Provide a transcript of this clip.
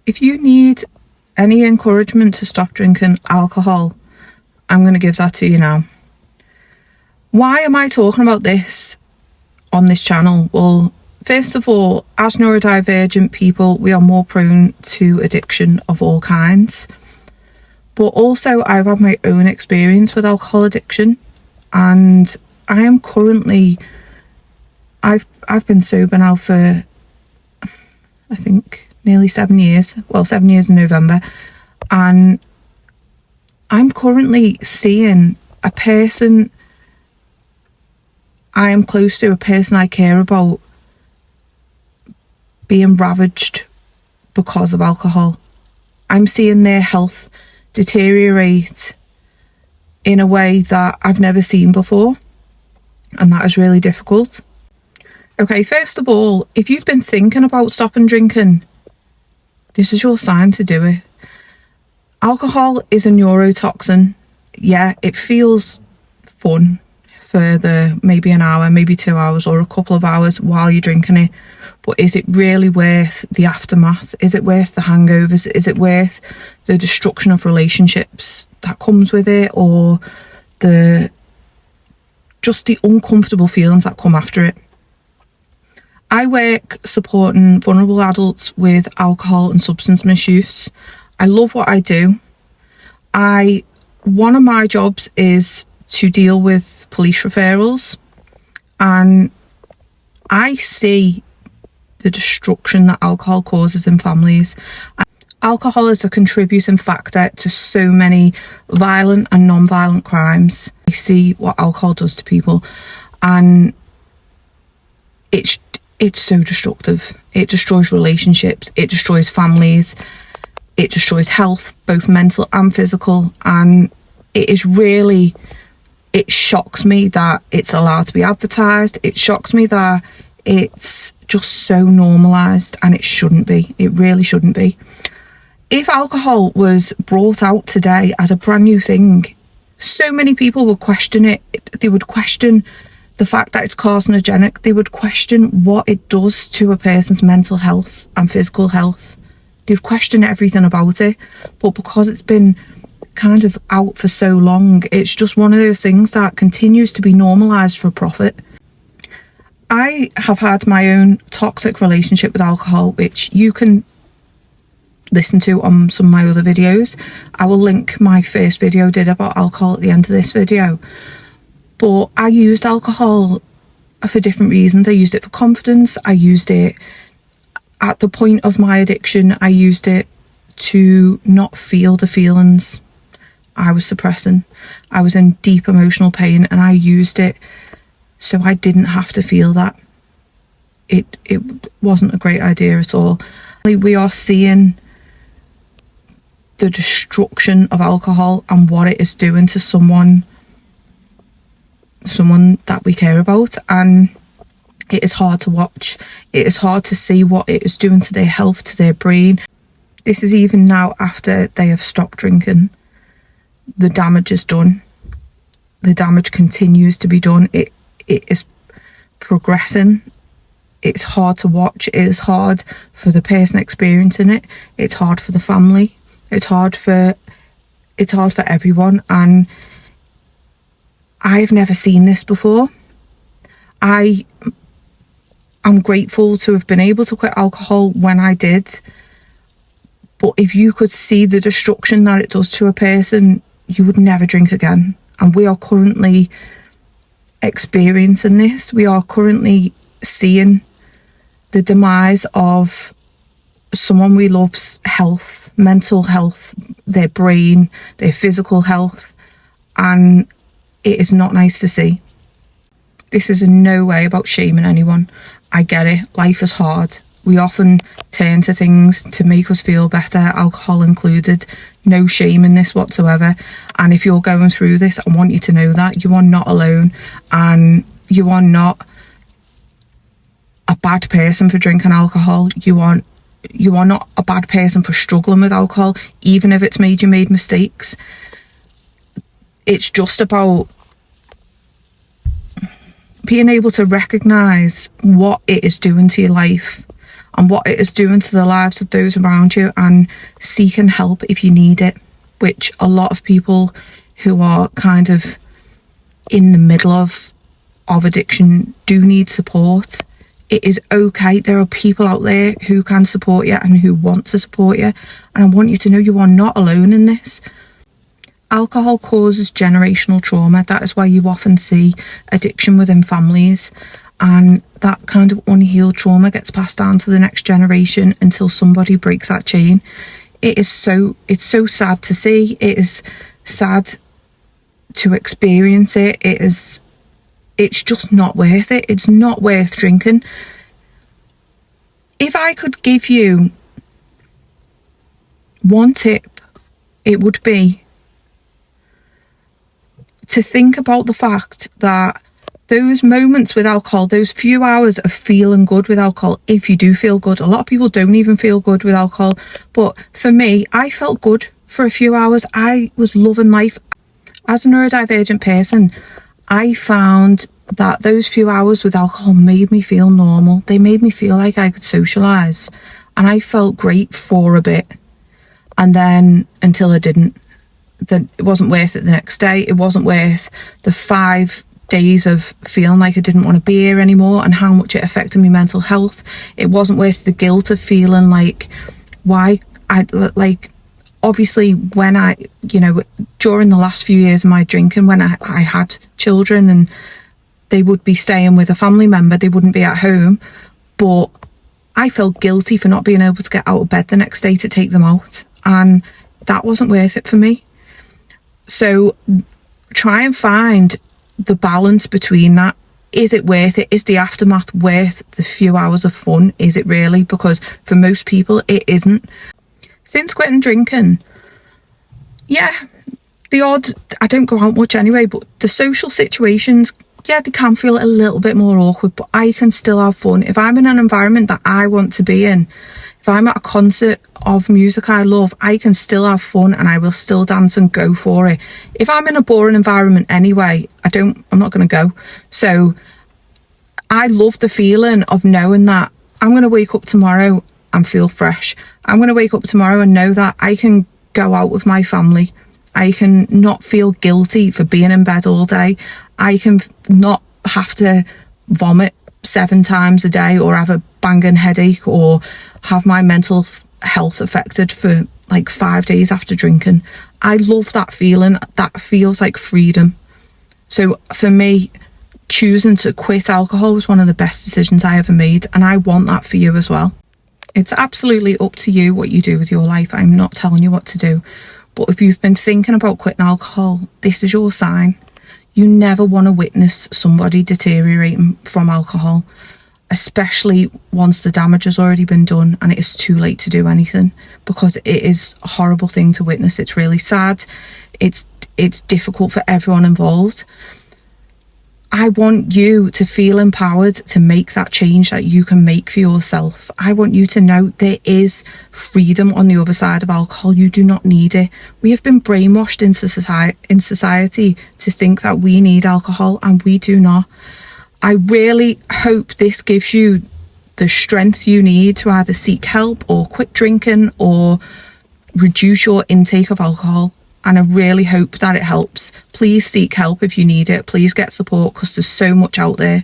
If you need any encouragement to stop drinking alcohol, I'm going to give that to you now. Why am I talking about this on this channel? Well, first of all, as neurodivergent people, we are more prone to addiction of all kinds. But also, I've had my own experience with alcohol addiction, and I am currently, I've been sober now for, I think, nearly 7 years. Well, 7 years in November. And I'm currently seeing a person I am close to, a person I care about, being ravaged because of alcohol. I'm seeing their health deteriorate in a way that I've never seen before, and that is really difficult. Okay, first of all, if you've been thinking about stopping drinking, this is your sign to do it. Alcohol is a neurotoxin. Yeah, it feels fun for maybe an hour, maybe 2 hours, or a couple of hours while you're drinking it. But is it really worth the aftermath? Is it worth the hangovers? Is it worth the destruction of relationships that comes with it, or just the uncomfortable feelings that come after it? I work supporting vulnerable adults with alcohol and substance misuse. I love what I do. One of my jobs is to deal with police referrals, and I see the destruction that alcohol causes in families. Alcohol is a contributing factor to so many violent and non-violent crimes. I see what alcohol does to people, and it's so destructive. It destroys relationships, it destroys families, it destroys health, both mental and physical. And it shocks me that it's allowed to be advertised. It shocks me that it's just so normalised, and it shouldn't be. It really shouldn't be. If alcohol was brought out today as a brand new thing, so many people would question it. They would question the fact that it's carcinogenic. They would question what it does to a person's mental health and physical health. They would question everything about it. But because it's been kind of out for so long, it's just one of those things that continues to be normalised for profit. I have had my own toxic relationship with alcohol, which you can listen to on some of my other videos. I will link my first video I did about alcohol at the end of this video. But I used alcohol for different reasons. I used it for confidence. I used it at the point of my addiction. I used it to not feel the feelings I was suppressing. I was in deep emotional pain, and I used it so I didn't have to feel that. It wasn't a great idea at all. We are seeing the destruction of alcohol and what it is doing to someone that we care about, and it is hard to watch. It is hard to see what it is doing to their health, to their brain. This is even now after they have stopped drinking. The damage is done. The damage continues to be done. It is progressing. It's hard to watch. It is hard for the person experiencing it. It's hard for the family. It's hard for everyone. And I've never seen this before. I'm grateful to have been able to quit alcohol when I did. But if you could see the destruction that it does to a person, you would never drink again. And we are currently experiencing this. We are currently seeing the demise of someone we love's health, mental health, their brain, their physical health, and it is not nice to see. This is in no way about shaming anyone. I get it. Life is hard. We often turn to things to make us feel better, alcohol included. No shame in this whatsoever. And if you're going through this, I want you to know that you are not alone, and you are not a bad person for drinking alcohol. You are not a bad person for struggling with alcohol, even if it's made you made mistakes. It's just about being able to recognise what it is doing to your life and what it is doing to the lives of those around you, and seeking help if you need it, which a lot of people who are kind of in the middle of addiction do need support. It is okay. There are people out there who can support you and who want to support you, and I want you to know you are not alone in this. Alcohol causes generational trauma. That is why you often see addiction within families, and that kind of unhealed trauma gets passed down to the next generation until somebody breaks that chain. It's so sad to see. It is sad to experience it. It's just not worth it. It's not worth drinking. If I could give you one tip, it would be to think about the fact that those moments with alcohol, those few hours of feeling good with alcohol, if you do feel good, a lot of people don't even feel good with alcohol, but for me, I felt good for a few hours. I was loving life. As a neurodivergent person, I found that those few hours with alcohol made me feel normal. They made me feel like I could socialise, and I felt great for a bit, and then until I didn't. Then it wasn't worth it the next day. It wasn't worth the 5 days of feeling like I didn't want to be here anymore and how much it affected my mental health. It wasn't worth the guilt of feeling like, why I like, obviously when I, during the last few years of my drinking, when I had children and they would be staying with a family member, they wouldn't be at home, but I felt guilty for not being able to get out of bed the next day to take them out, and that wasn't worth it for me. So try and find the balance between that. Is it worth it? Is the aftermath worth the few hours of fun? Is it really? Because for most people it isn't. Since quitting drinking, I don't go out much anyway, but the social situations, they can feel a little bit more awkward, but I can still have fun. If I'm in an environment that I want to be in, if I'm at a concert of music I love, I can still have fun and I will still dance and go for it. If I'm in a boring environment anyway, I'm not going to go. So I love the feeling of knowing that I'm going to wake up tomorrow and feel fresh. I'm going to wake up tomorrow and know that I can go out with my family. I can not feel guilty for being in bed all day. I can not have to vomit 7 times a day or have a banging headache or have my mental health affected for like 5 days after drinking. I love that feeling. That feels like freedom. So for me, choosing to quit alcohol was one of the best decisions I ever made, and I want that for you as well. It's absolutely up to you what you do with your life. I'm not telling you what to do, but if you've been thinking about quitting alcohol, this is your sign. You never want to witness somebody deteriorating from alcohol, especially once the damage has already been done and it is too late to do anything, because it is a horrible thing to witness. It's really sad. It's difficult for everyone involved. I want you to feel empowered to make that change that you can make for yourself. I want you to know there is freedom on the other side of alcohol. You do not need it. We have been brainwashed in society to think that we need alcohol, and we do not. I really hope this gives you the strength you need to either seek help or quit drinking or reduce your intake of alcohol. And I really hope that it helps. Please seek help if you need it. Please get support, because there's so much out there.